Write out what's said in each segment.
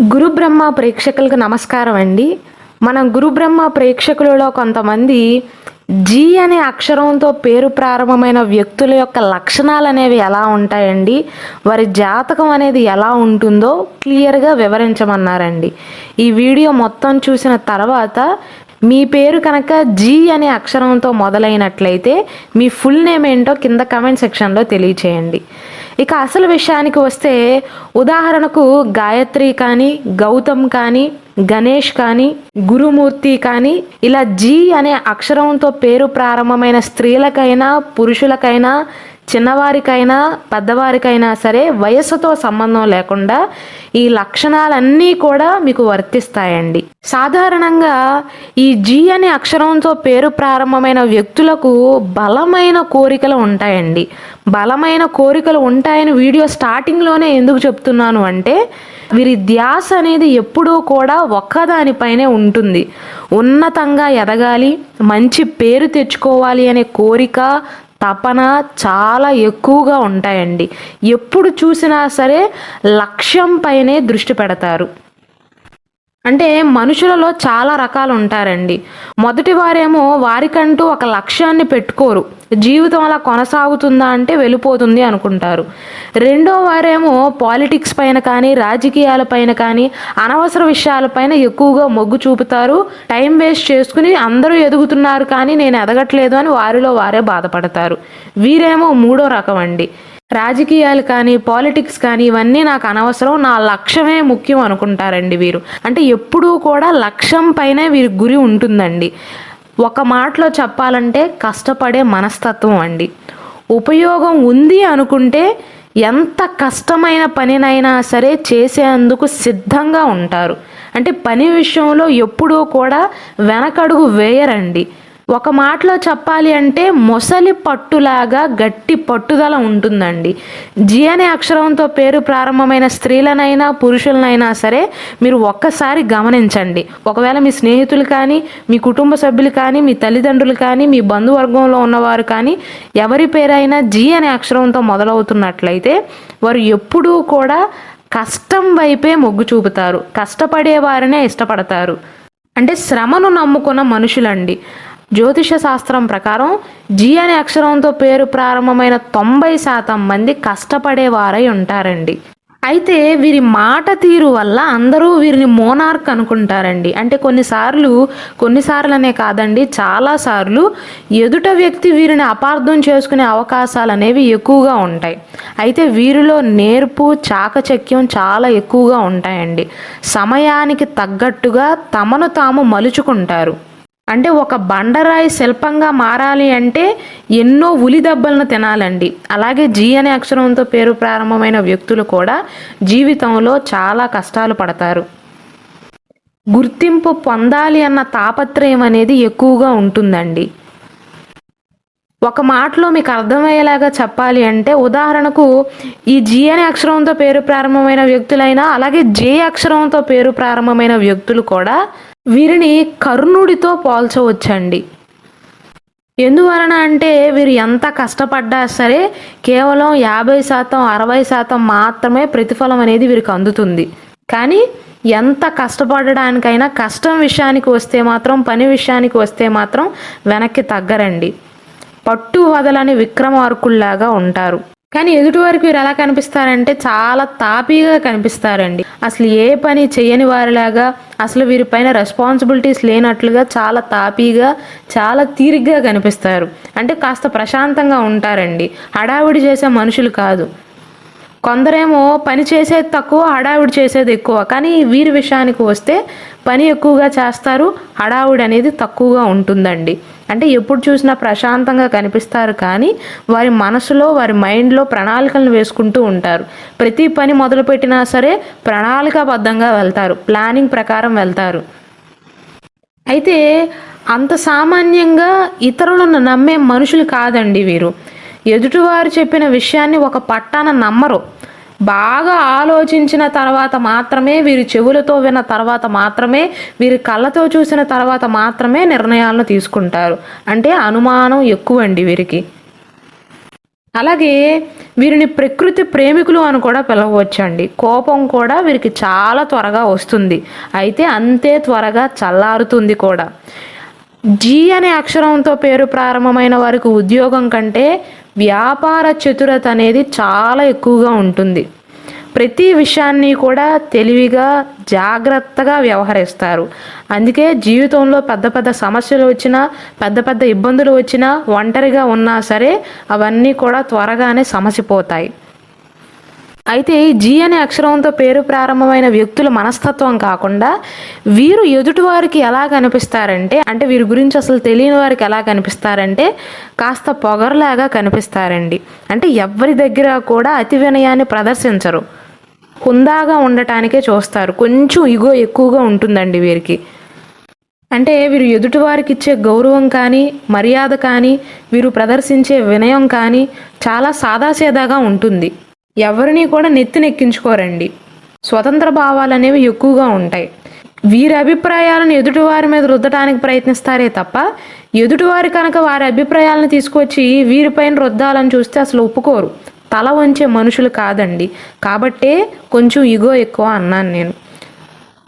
గురు బ్రహ్మ ప్రేక్షకులకు నమస్కారం అండి. మనం గురు బ్రహ్మ ప్రేక్షకులలో కొంతమంది జీ అనే అక్షరంతో పేరు ప్రారంభమైన వ్యక్తుల యొక్క లక్షణాలు అనేవి ఎలా ఉంటాయండి, వారి జాతకం అనేది ఎలా ఉంటుందో క్లియర్గా వివరించమన్నారండి. ఈ వీడియో మొత్తం చూసిన తర్వాత మీ పేరు కనుక జీ అనే అక్షరంతో మొదలైనట్లయితే మీ ఫుల్ నేమ్ ఏంటో కింద కమెంట్ సెక్షన్లో తెలియచేయండి. ఇక అసలు విషయానికి వస్తే, ఉదాహరణకు గాయత్రి కానీ, గౌతమ్ కానీ, గణేష్ కానీ, గురుమూర్తి కానీ, ఇలా జీ అనే అక్షరంతో పేరు ప్రారంభమైన స్త్రీలకైనా పురుషులకైనా చిన్నవారికైనా పెద్దవారికైనా సరే వయస్సుతో సంబంధం లేకుండా ఈ లక్షణాలన్నీ కూడా మీకు వర్తిస్తాయండి. సాధారణంగా ఈ జీ అనే అక్షరంతో పేరు ప్రారంభమైన వ్యక్తులకు బలమైన కోరికలు ఉంటాయండి. బలమైన కోరికలు ఉంటాయని వీడియో స్టార్టింగ్లోనే ఎందుకు చెప్తున్నాను అంటే, వీరి ధ్యాస అనేది ఎప్పుడూ కూడా ఒక్కదానిపైనే ఉంటుంది. ఉన్నతంగా ఎదగాలి, మంచి పేరు తెచ్చుకోవాలి అనే కోరిక తపన చాలా ఎక్కువగా ఉంటాయండి. ఎప్పుడు చూసినా సరే లక్ష్యం పైనే దృష్టి పెడతారు. అంటే మనుషులలో చాలా రకాలు ఉంటారండి. మొదటి వారేమో వారికంటూ ఒక లక్ష్యాన్ని పెట్టుకోరు, జీవితం అలా కొనసాగుతుందా అంటే వెళ్ళిపోతుంది అనుకుంటారు. రెండో వారేమో పాలిటిక్స్ పైన కానీ రాజకీయాల పైన కానీ అనవసర విషయాలపైన ఎక్కువగా మొగ్గు చూపుతారు. టైం వేస్ట్ చేసుకుని అందరూ ఎదుగుతున్నారు కానీ నేను ఎదగట్లేదు అని వారిలో వారే బాధపడతారు. వీరేమో మూడో రకం అండి. రాజకీయాలు కానీ పాలిటిక్స్ కానీ ఇవన్నీ నాకు అనవసరం, నా లక్ష్యమే ముఖ్యం అనుకుంటారండి వీరు. అంటే ఎప్పుడూ కూడా లక్ష్యం పైనే వీరి గురి ఉంటుందండి. ఒక మాటలో చెప్పాలంటే కష్టపడే మనస్తత్వం అండి. ఉపయోగం ఉంది అనుకుంటే ఎంత కష్టమైన పనినైనా సరే చేసేందుకు సిద్ధంగా ఉంటారు. అంటే పని విషయంలో ఎప్పుడూ కూడా వెనకడుగు వేయరండి. ఒక మాటలో చెప్పాలి అంటే మొసలి పట్టులాగా గట్టి పట్టుదల ఉంటుందండి. జి అనే అక్షరంతో పేరు ప్రారంభమైన స్త్రీలనైనా పురుషులనైనా సరే మీరు ఒక్కసారి గమనించండి. ఒకవేళ మీ స్నేహితులు కానీ, మీ కుటుంబ సభ్యులు కానీ, మీ తల్లిదండ్రులు కానీ, మీ బంధువర్గంలో ఉన్నవారు కానీ ఎవరి పేరైనా జి అనే అక్షరంతో మొదలవుతున్నట్లయితే వారు ఎప్పుడూ కూడా కష్టం వైపే మొగ్గు చూపుతారు, కష్టపడే వారినే ఇష్టపడతారు. అంటే శ్రమను నమ్ముకున్న మనుషులండి. జ్యోతిష శాస్త్రం ప్రకారం జీ అనే అక్షరంతో పేరు ప్రారంభమైన 90% మంది కష్టపడేవారై ఉంటారండి. అయితే వీరి మాట తీరు వల్ల అందరూ వీరిని మోనార్క్ అనుకుంటారండి. అంటే కొన్నిసార్లు అనే కాదండి, చాలాసార్లు ఎదుట వ్యక్తి వీరిని అపార్థం చేసుకునే అవకాశాలు అనేవి ఎక్కువగా ఉంటాయి. అయితే వీరిలో నేర్పు చాకచక్యం చాలా ఎక్కువగా ఉంటాయండి. సమయానికి తగ్గట్టుగా తమను తాము మలుచుకుంటారు. అంటే ఒక బండరాయి శిల్పంగా మారాలి అంటే ఎన్నో ఉలి దెబ్బలను తినాలండి. అలాగే జీ అనే అక్షరంతో పేరు ప్రారంభమైన వ్యక్తులు కూడా జీవితంలో చాలా కష్టాలు పడతారు. గుర్తింపు పొందాలి అన్న తాపత్రయం అనేది ఎక్కువగా ఉంటుందండి. ఒక మాటలో మీకు అర్థమయ్యేలాగా చెప్పాలి అంటే, ఉదాహరణకు ఈ జీ అనే అక్షరంతో పేరు ప్రారంభమైన వ్యక్తులైనా అలాగే జే అక్షరంతో పేరు ప్రారంభమైన వ్యక్తులు కూడా వీరిని కర్ణుడితో పోల్చవచ్చండి. ఎందువలన అంటే వీరు ఎంత కష్టపడ్డా సరే కేవలం 50% 60% మాత్రమే ప్రతిఫలం అనేది వీరికి అందుతుంది. కానీ ఎంత కష్టపడడానికైనా కష్టం విషయానికి వస్తే మాత్రం, పని విషయానికి వస్తే మాత్రం వెనక్కి తగ్గరండి. పట్టు వదలని విక్రమార్కుల్లాగా ఉంటారు. కానీ ఎదుటివారికి వీరు ఎలా కనిపిస్తారంటే చాలా తాపీగా కనిపిస్తారండి. అసలు ఏ పని చేయని వారిలాగా, అసలు వీరిపైన రెస్పాన్సిబిలిటీస్ లేనట్లుగా చాలా తాపీగా చాలా తీరిగ్గా కనిపిస్తారు. అంటే కాస్త ప్రశాంతంగా ఉంటారండి. హడావిడి చేసే మనుషులు కాదు. కొందరేమో పని చేసేది తక్కువ, హడావిడి చేసేది ఎక్కువ. కానీ వీరి విషయానికి వస్తే పని ఎక్కువగా చేస్తారు, హడావిడి అనేది తక్కువగా ఉంటుందండి. అంటే ఎప్పుడు చూసినా ప్రశాంతంగా కనిపిస్తారు కానీ వారి మనసులో, వారి మైండ్లో ప్రణాళికలను వేసుకుంటూ ఉంటారు. ప్రతి పని మొదలుపెట్టినా సరే ప్రణాళికాబద్ధంగా వెళ్తారు, ప్లానింగ్ ప్రకారం వెళ్తారు. అయితే అంత సామాన్యంగా ఇతరులను నమ్మే మనుషులు కాదండి వీరు. ఎదుటివారు చెప్పిన విషయాన్ని ఒక పట్టాన నమ్మరు. బాగా ఆలోచించిన తర్వాత మాత్రమే, వీరి చెవులతో విన్న తర్వాత మాత్రమే, వీరి కళ్ళతో చూసిన తర్వాత మాత్రమే నిర్ణయాలను తీసుకుంటారు. అంటే అనుమానం ఎక్కువండి వీరికి. అలాగే వీరిని ప్రకృతి ప్రేమికులు అని కూడా పిలవచ్చండి. కోపం కూడా వీరికి చాలా త్వరగా వస్తుంది, అయితే అంతే త్వరగా చల్లారుతుంది కూడా. జీ అనే అక్షరంతో పేరు ప్రారంభమైన వారికి ఉద్యోగం కంటే వ్యాపార చతురత అనేది చాలా ఎక్కువగా ఉంటుంది. ప్రతి విషయాన్ని కూడా తెలివిగా జాగ్రత్తగా వ్యవహరిస్తారు. అందుకే జీవితంలో పెద్ద పెద్ద సమస్యలు వచ్చినా, పెద్ద పెద్ద ఇబ్బందులు వచ్చినా, ఒంటరిగా ఉన్నా సరే అవన్నీ కూడా త్వరగానే సమసిపోతాయి. అయితే ఈ జీ అనే అక్షరంతో పేరు ప్రారంభమైన వ్యక్తుల మనస్తత్వం కాకుండా వీరు ఎదుటివారికి ఎలా కనిపిస్తారంటే, అంటే వీరి గురించి అసలు తెలియని వారికి ఎలా కనిపిస్తారంటే కాస్త పొగరులాగా కనిపిస్తారండి. అంటే ఎవరి దగ్గర కూడా అతి వినయాన్ని ప్రదర్శించరు, హుందాగా ఉండటానికే చూస్తారు. కొంచెం ఇగో ఎక్కువగా ఉంటుందండి వీరికి. అంటే వీరు ఎదుటివారికి ఇచ్చే గౌరవం కానీ, మర్యాద కానీ, వీరు ప్రదర్శించే వినయం కానీ చాలా సాదాసీదాగా ఉంటుంది. ఎవరిని కూడా నెత్తినెక్కించుకోరండి. స్వతంత్ర భావాలు అనేవి ఎక్కువగా ఉంటాయి. వీరి అభిప్రాయాలను ఎదుటివారి మీద రుద్దటానికి ప్రయత్నిస్తారే తప్ప ఎదుటివారి కనుక వారి అభిప్రాయాలను తీసుకొచ్చి వీరిపైన రుద్దాలని చూస్తే అసలు ఒప్పుకోరు. తల వంచే మనుషులు కాదండి. కాబట్టే కొంచెం ఇగో ఎక్కువ అన్నాను నేను.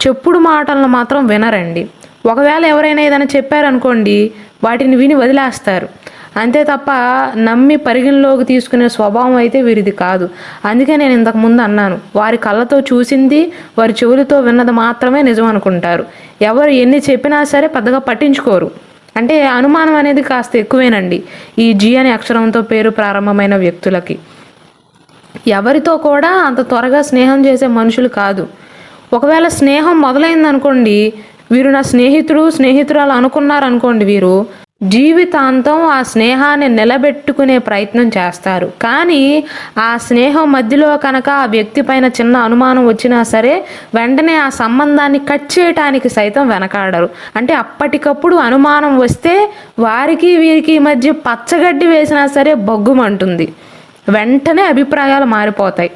చెప్పుడు మాటలను మాత్రం వినరండి. ఒకవేళ ఎవరైనా ఏదైనా చెప్పారనుకోండి, వాటిని విని వదిలేస్తారు అంతే తప్ప నమ్మి పరిగణలోకి తీసుకునే స్వభావం అయితే వీరిది కాదు. అందుకే నేను ఇంతకు ముందు అన్నాను, వారి కళ్ళతో చూసింది, వారి చెవులతో విన్నది మాత్రమే నిజం అనుకుంటారు. ఎవరు ఎన్ని చెప్పినా సరే పెద్దగా పట్టించుకోరు. అంటే అనుమానం అనేది కాస్త ఎక్కువేనండి ఈ జీ అనే అక్షరంతో పేరు ప్రారంభమైన వ్యక్తులకి. ఎవరితో కూడా అంత త్వరగా స్నేహం చేసే మనుషులు కాదు. ఒకవేళ స్నేహం మొదలైందనుకోండి, వీరు నా స్నేహితురాలు అనుకున్నారనుకోండి, వీరు జీవితాంతం ఆ స్నేహాన్ని నిలబెట్టుకునే ప్రయత్నం చేస్తారు. కానీ ఆ స్నేహం మధ్యలో కనుక ఆ వ్యక్తి పైన చిన్న అనుమానం వచ్చినా సరే వెంటనే ఆ సంబంధాన్ని కట్ చేయటానికి సైతం వెనకాడరు. అంటే అప్పటికప్పుడు అనుమానం వస్తే వారికి వీరికి మధ్య పచ్చగడ్డి వేసినా సరే బొగ్గుమంటుంది, వెంటనే అభిప్రాయాలు మారిపోతాయి.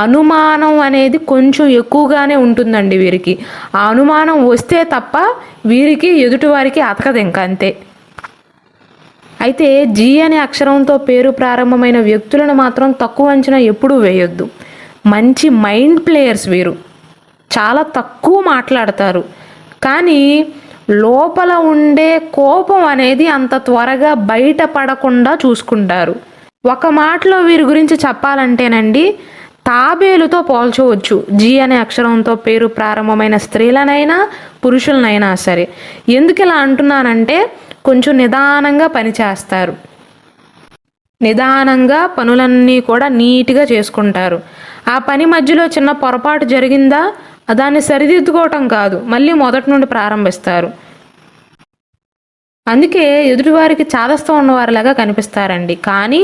అనుమానం అనేది కొంచెం ఎక్కువగానే ఉంటుందండి వీరికి. ఆ అనుమానం వస్తే తప్ప వీరికి ఎదుటివారికి అతకదు, ఇంకా అంతే. అయితే జీ అనే అక్షరంతో పేరు ప్రారంభమైన వ్యక్తులను మాత్రం తక్కువ అంచనా ఎప్పుడూ వేయొద్దు. మంచి మైండ్ ప్లేయర్స్ వీరు. చాలా తక్కువ మాట్లాడతారు, కానీ లోపల ఉండే కోపం అనేది అంత త్వరగా బయటపడకుండా చూసుకుంటారు. ఒక మాటలో వీరి గురించి చెప్పాలంటేనండి, తాబేలుతో పోల్చవచ్చు జీ అనే అక్షరంతో పేరు ప్రారంభమైన స్త్రీలనైనా పురుషులనైనా సరే. ఎందుకు ఇలా అంటున్నానంటే, కొంచెం నిదానంగా పనిచేస్తారు, నిదానంగా పనులన్నీ కూడా నీట్గా చేసుకుంటారు. ఆ పని మధ్యలో చిన్న పొరపాటు జరిగిందా దాన్ని సరిదిద్దుకోవటం కాదు, మళ్ళీ మొదటి నుండి ప్రారంభిస్తారు. అందుకే ఎదుటివారికి చాదస్తం ఉన్నవారిలాగా కనిపిస్తారండి. కానీ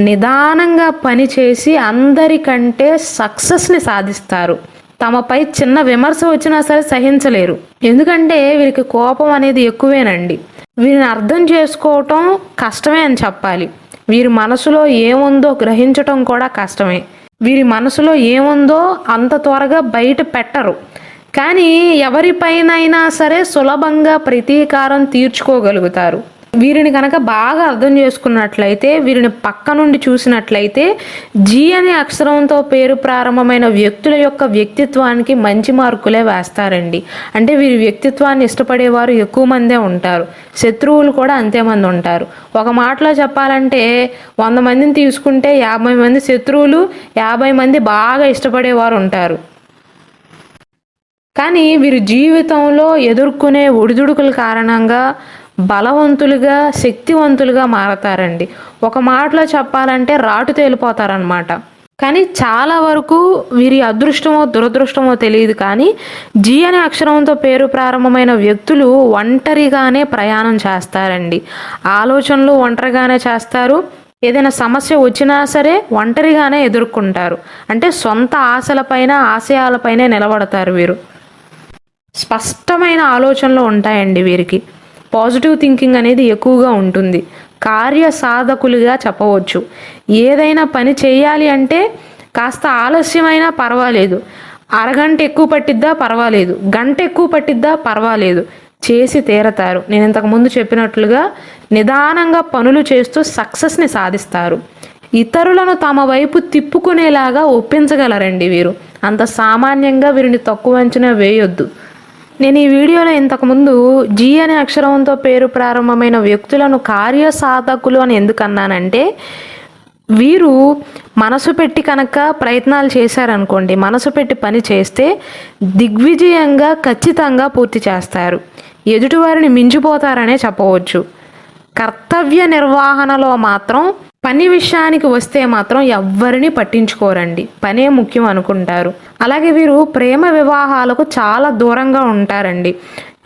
నిదానంగా పనిచేసి అందరికంటే సక్సెస్ని సాధిస్తారు. తమపై చిన్న విమర్శ వచ్చినా సరే సహించలేరు, ఎందుకంటే వీరికి కోపం అనేది ఎక్కువేనండి. వీరిని అర్థం చేసుకోవటం కష్టమే అని చెప్పాలి. వీరి మనసులో ఏముందో గ్రహించటం కూడా కష్టమే. వీరి మనసులో ఏముందో అంత త్వరగా బయట పెట్టరు, కానీ ఎవరిపైనైనా సరే సులభంగా ప్రతీకారం తీర్చుకోగలుగుతారు. వీరిని కనుక బాగా అర్థం చేసుకున్నట్లయితే, వీరిని పక్క నుండి చూసినట్లయితే జీ అనే అక్షరంతో పేరు ప్రారంభమైన వ్యక్తుల యొక్క వ్యక్తిత్వానికి మంచి మార్కులే వేస్తారండి. అంటే వీరి వ్యక్తిత్వాన్ని ఇష్టపడేవారు ఎక్కువ మందే ఉంటారు, శత్రువులు కూడా అంతే మంది ఉంటారు. ఒక మాటలో చెప్పాలంటే 100 మందిని తీసుకుంటే 50 మంది శత్రువులు, 50 మంది బాగా ఇష్టపడేవారు ఉంటారు. కానీ వీరి జీవితంలో ఎదుర్కొనే ఒడిదుడుకుల కారణంగా బలవంతులుగా, శక్తివంతులుగా మారతారండి. ఒక మాటలో చెప్పాలంటే రాటు తేలిపోతారనమాట. కానీ చాలా వరకు వీరి అదృష్టమో దురదృష్టమో తెలియదు, కానీ జీ అనే అక్షరంతో పేరు ప్రారంభమైన వ్యక్తులు ఒంటరిగానే ప్రయాణం చేస్తారండి. ఆలోచనలు ఒంటరిగానే చేస్తారు. ఏదైనా సమస్య వచ్చినా సరే ఒంటరిగానే ఎదుర్కొంటారు. అంటే సొంత ఆశలపైన, ఆశయాలపైనే నిలబడతారు వీరు. స్పష్టమైన ఆలోచనలు ఉంటాయండి వీరికి. పాజిటివ్ థింకింగ్ అనేది ఎక్కువగా ఉంటుంది. కార్యసాధకులుగా చెప్పవచ్చు. ఏదైనా పని చేయాలి అంటే కాస్త ఆలస్యమైనా పర్వాలేదు, అరగంట ఎక్కువ పట్టిద్దా పర్వాలేదు, గంట ఎక్కువ పట్టిద్దా పర్వాలేదు, చేసి తీరతారు. నేను ఇంతకుముందు చెప్పినట్లుగా నిదానంగా పనులు చేస్తూ సక్సెస్ని సాధిస్తారు. ఇతరులను తమ వైపు తిప్పుకునేలాగా ఒప్పించగలరండి వీరు. అంత సామాన్యంగా వీరిని తక్కువ అంచనా వేయొద్దు. నేను ఈ వీడియోలో ఇంతకుముందు జీ అనే అక్షరంతో పేరు ప్రారంభమైన వ్యక్తులను కార్యసాధకులు అని ఎందుకు అన్నానంటే, వీరు మనసు పెట్టి కనుక ప్రయత్నాలు చేశారనుకోండి, మనసు పెట్టి పని చేస్తే దిగ్విజయంగా ఖచ్చితంగా పూర్తి చేస్తారు. ఎదుటివారిని మించిపోతారనే చెప్పవచ్చు. కర్తవ్య నిర్వహణలో మాత్రం పని విషయానికి వస్తే మాత్రం ఎవ్వరిని పట్టించుకోరండి, పనే ముఖ్యం అనుకుంటారు. అలాగే వీరు ప్రేమ వివాహాలకు చాలా దూరంగా ఉంటారండి.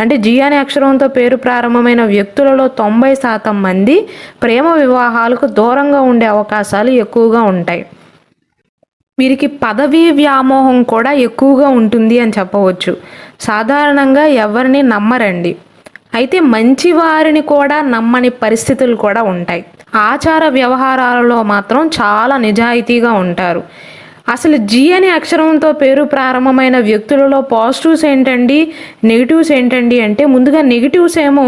అంటే జీ అనే అక్షరంతో పేరు ప్రారంభమైన వ్యక్తులలో 90% మంది ప్రేమ వివాహాలకు దూరంగా ఉండే అవకాశాలు ఎక్కువగా ఉంటాయి. వీరికి పదవీ వ్యామోహం కూడా ఎక్కువగా ఉంటుంది అని చెప్పవచ్చు. సాధారణంగా ఎవరిని నమ్మరండి. అయితే మంచి వారిని కూడా నమ్మని పరిస్థితులు కూడా ఉంటాయి. ఆచార వ్యవహారాలలో మాత్రం చాలా నిజాయితీగా ఉంటారు. అసలు జీ అనే అక్షరంతో పేరు ప్రారంభమైన వ్యక్తులలో పాజిటివ్స్ ఏంటండి, నెగిటివ్స్ ఏంటండి అంటే, ముందుగా నెగిటివ్స్ ఏమో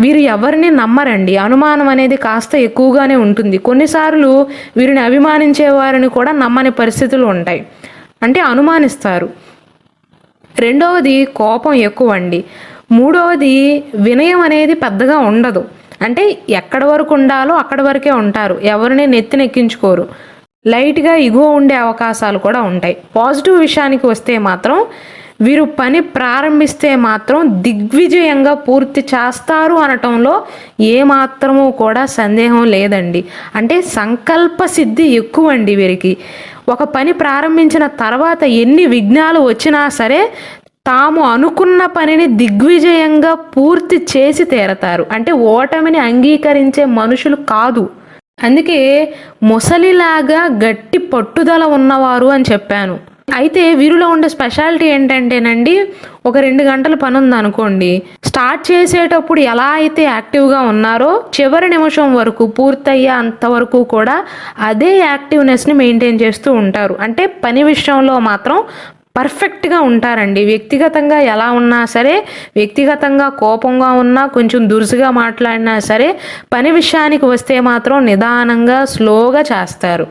వీరు ఎవరిని నమ్మరండి. అనుమానం అనేది కాస్త ఎక్కువగానే ఉంటుంది. కొన్నిసార్లు వీరిని అభిమానించే వారిని కూడా నమ్మని పరిస్థితులు ఉంటాయి, అంటే అనుమానిస్తారు. రెండవది కోపం ఎక్కువ అండి. మూడవది వినయం అనేది పెద్దగా ఉండదు. అంటే ఎక్కడి వరకు ఉండాలో అక్కడి వరకే ఉంటారు, ఎవరిని నెత్తినెక్కించుకోరు. లైట్గా ఇగో ఉండే అవకాశాలు కూడా ఉంటాయి. పాజిటివ్ విషయానికి వస్తే మాత్రం వీరు పని ప్రారంభిస్తే మాత్రం దిగ్విజయంగా పూర్తి చేస్తారు అనటంలో ఏమాత్రమూ కూడా సందేహం లేదండి. అంటే సంకల్ప సిద్ధి ఎక్కువ అండి వీరికి. ఒక పని ప్రారంభించిన తర్వాత ఎన్ని విఘ్నాలు వచ్చినా సరే తాము అనుకున్న పనిని దిగ్విజయంగా పూర్తి చేసి తీరతారు. అంటే ఓటమిని అంగీకరించే మనుషులు కాదు. అందుకే ముసలిలాగా గట్టి పట్టుదల ఉన్నవారు అని చెప్పాను. అయితే వీరిలో ఉండే స్పెషాలిటీ ఏంటంటేనండి, ఒక 2 గంటల పని ఉందనుకోండి, స్టార్ట్ చేసేటప్పుడు ఎలా అయితే యాక్టివ్గా ఉన్నారో చివరి నిమిషం వరకు పూర్తయ్యే అంతవరకు కూడా అదే యాక్టివ్నెస్ని మెయింటైన్ చేస్తూ ఉంటారు. అంటే పని విషయంలో మాత్రం పర్ఫెక్ట్గా ఉంటారండి. వ్యక్తిగతంగా ఎలా ఉన్నా సరే, వ్యక్తిగతంగా కోపంగా ఉన్నా, కొంచెం దురుసుగా మాట్లాడినా సరే, పని విషయానికి వస్తే మాత్రం నిదానంగా స్లోగా చేస్తారు.